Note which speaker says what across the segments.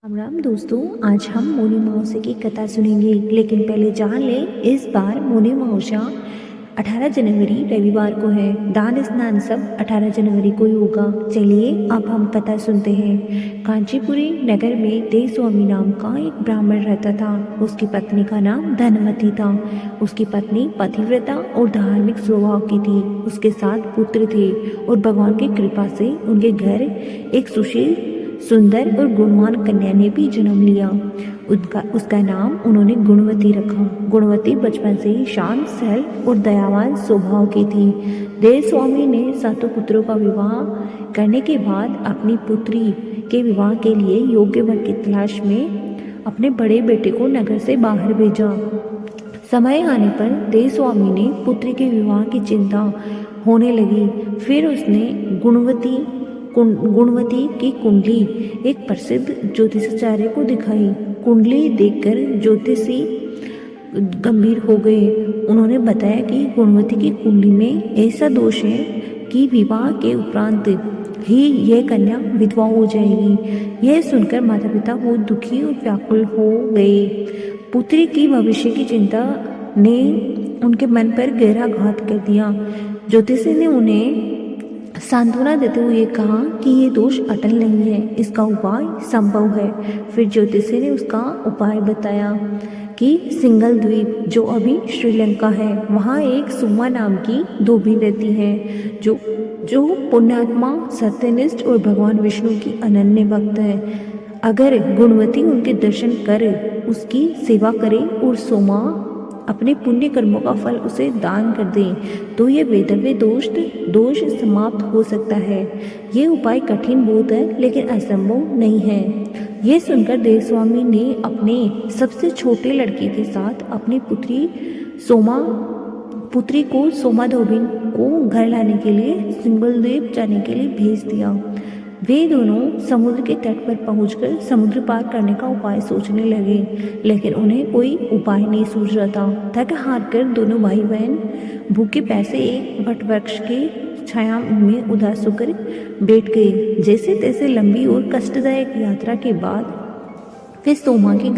Speaker 1: राम राम दोस्तों, आज हम मुनि अमावस्या की कथा सुनेंगे। लेकिन पहले जान लें, इस बार मुनि अमावस्या 18 जनवरी रविवार को है। दान स्नान सब 18 जनवरी को ही होगा। चलिए अब हम कथा सुनते हैं। कांचीपुरी नगर में देवस्वामी नाम का एक ब्राह्मण रहता था। उसकी पत्नी का नाम धनवती था। उसकी पत्नी पतिव्रता और धार्मिक स्वभाव की थी। उसके 7 पुत्र थे और भगवान की कृपा से उनके घर एक सुशील, सुंदर और गुणवान कन्या ने भी जन्म लिया। उसका नाम उन्होंने गुणवती रखा। गुणवती बचपन से ही शांत, सरल और दयावान स्वभाव की थी। देवस्वामी ने 7 पुत्रों का विवाह करने के बाद अपनी पुत्री के विवाह के लिए योग्य वर की तलाश में अपने बड़े बेटे को नगर से बाहर भेजा। समय आने पर देवस्वामी ने पुत्री के विवाह की चिंता होने लगी। फिर उसने गुणवती की कुंडली एक प्रसिद्ध ज्योतिषाचार्य को दिखाई। कुंडली देखकर ज्योतिषी गंभीर हो गए। उन्होंने बताया कि गुणवती की कुंडली में ऐसा दोष है कि विवाह के उपरांत ही यह कन्या विधवा हो जाएगी। यह सुनकर माता पिता बहुत दुखी और व्याकुल हो गए। पुत्री की भविष्य की चिंता ने उनके मन पर गहरा घात कर दिया। ज्योतिषी ने उन्हें सांत्वना देते हुए कहा कि ये दोष अटल नहीं है, इसका उपाय संभव है। फिर ज्योतिषी ने उसका उपाय बताया कि सिंगल द्वीप, जो अभी श्रीलंका है, वहाँ एक सुमा नाम की धोबी रहती है जो पुण्यात्मा, सत्यनिष्ठ और भगवान विष्णु की अनन्य भक्त है। अगर गुणवती उनके दर्शन कर उसकी सेवा करे और सोमा अपने पुण्य कर्मों का फल उसे दान कर दें तो ये वेदव्य दोष समाप्त हो सकता है। ये उपाय कठिन बहुत है, लेकिन असंभव नहीं है। ये सुनकर देवस्वामी ने अपने सबसे छोटे लड़के के साथ अपनी पुत्री को सोमा धोबिन को घर लाने के लिए सिंगल द्वीप जाने के लिए भेज दिया। वे दोनों समुद्र के तट पर पहुंचकर समुद्र पार करने का उपाय सोचने लगे, लेकिन उन्हें कोई उपाय नहीं सूझ रहा था। थक हार कर दोनों भाई बहन भूखे प्यासे एक वट वृक्ष की छाया में उदास होकर बैठ गए। जैसे तैसे लंबी और कष्टदायक यात्रा के बाद वे सोमा के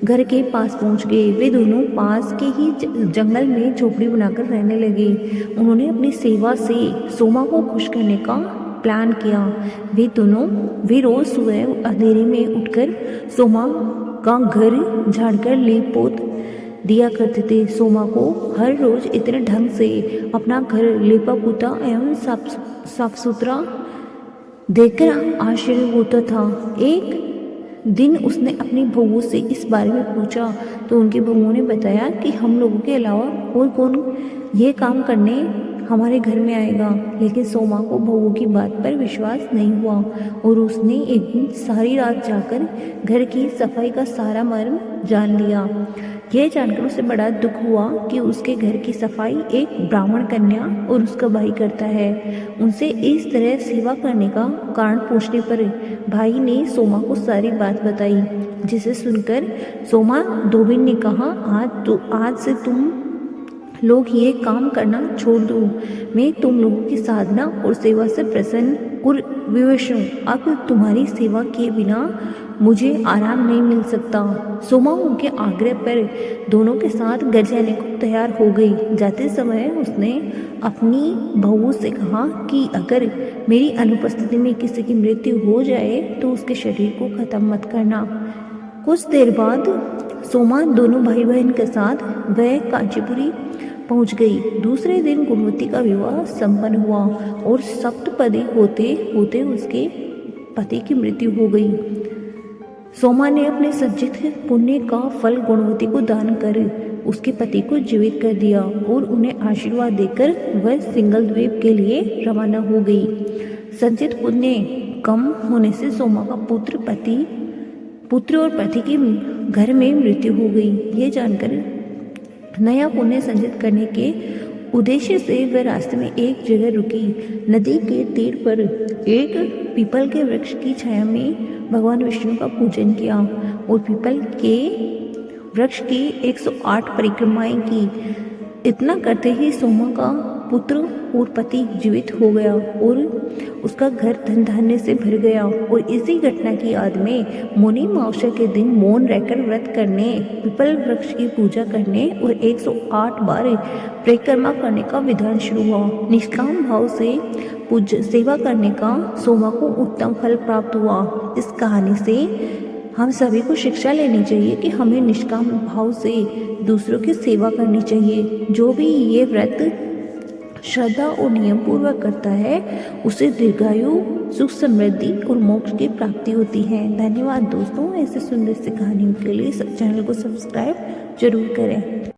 Speaker 1: घर के पास पहुंच गए। वे दोनों पास के ही जंगल में झोपड़ी बनाकर रहने लगे। उन्होंने अपनी सेवा से सोमा को खुश करने का प्लान किया। वे रोज सुबह अंधेरे में उठकर सोमा का घर झाड़कर लीप पोत दिया करते थे। सोमा को हर रोज इतने ढंग से अपना घर लीपा पोता एवं साफ सुथरा देखकर आश्चर्य होता था। एक दिन उसने अपनी बहू से इस बारे में पूछा तो उनकी बहू ने बताया कि हम लोगों के अलावा और कौन ये काम करने हमारे घर में आएगा। लेकिन सोमा को बहू की बात पर विश्वास नहीं हुआ और उसने एक दिन सारी रात जाकर घर की सफाई का सारा मर्म जान लिया। यह जानकर उसे बड़ा दुख हुआ कि उसके घर की सफाई एक ब्राह्मण कन्या और उसका भाई करता है। उनसे इस तरह सेवा करने का कारण पूछने पर भाई ने सोमा को सारी बात बताई, जिसे सुनकर सोमा धोबिन ने कहा, आज से तुम लोग ये काम करना छोड़ दो। मैं तुम लोगों की साधना और सेवा से प्रसन्न और विवश हूँ। अब तुम्हारी सेवा किए बिना मुझे आराम नहीं मिल सकता। सोमा उनके आग्रह पर दोनों के साथ घर जाने को तैयार हो गई। जाते समय उसने अपनी बहू से कहा कि अगर मेरी अनुपस्थिति में किसी की मृत्यु हो जाए तो उसके शरीर को खत्म मत करना। कुछ देर बाद सोमा दोनों भाई बहन के साथ वह कांचीपुरी पहुंच गई। दूसरे दिन गुणवती का विवाह संपन्न हुआ और सप्तपदी होते होते उसके पति की मृत्यु हो गई। सोमा ने अपने संचित पुण्य का फल गुणवती को दान कर उसके पति को जीवित कर दिया और उन्हें आशीर्वाद देकर वह सिंगल द्वीप के लिए रवाना हो गई। संचित पुण्य कम होने से सोमा का पुत्र और पति की घर में मृत्यु हो गई। ये जानकर नया पुण्य संचित करने के उद्देश्य से वह रास्ते में एक जगह रुकी। नदी के तीर पर एक पीपल के वृक्ष की छाया में भगवान विष्णु का पूजन किया और पीपल के वृक्ष की 108 परिक्रमाएं की। इतना करते ही सोमा का पुत्र और पति जीवित हो गया और उसका घर धन धान्य से भर गया। और इसी घटना की याद में मौनी अमावस्या के दिन मौन रहकर व्रत करने, पीपल वृक्ष की पूजा करने और 108 बार परिक्रमा करने का विधान शुरू हुआ। निष्काम भाव से पूज्य सेवा करने का सोमा को उत्तम फल प्राप्त हुआ। इस कहानी से हम सभी को शिक्षा लेनी चाहिए कि हमें निष्काम भाव से दूसरों की सेवा करनी चाहिए। जो भी ये व्रत श्रद्धा और नियम पूर्वक करता है उसे दीर्घायु, सुख, समृद्धि और मोक्ष की प्राप्ति होती है। धन्यवाद दोस्तों। ऐसे सुंदर सी कहानियों के लिए चैनल को सब्सक्राइब जरूर करें।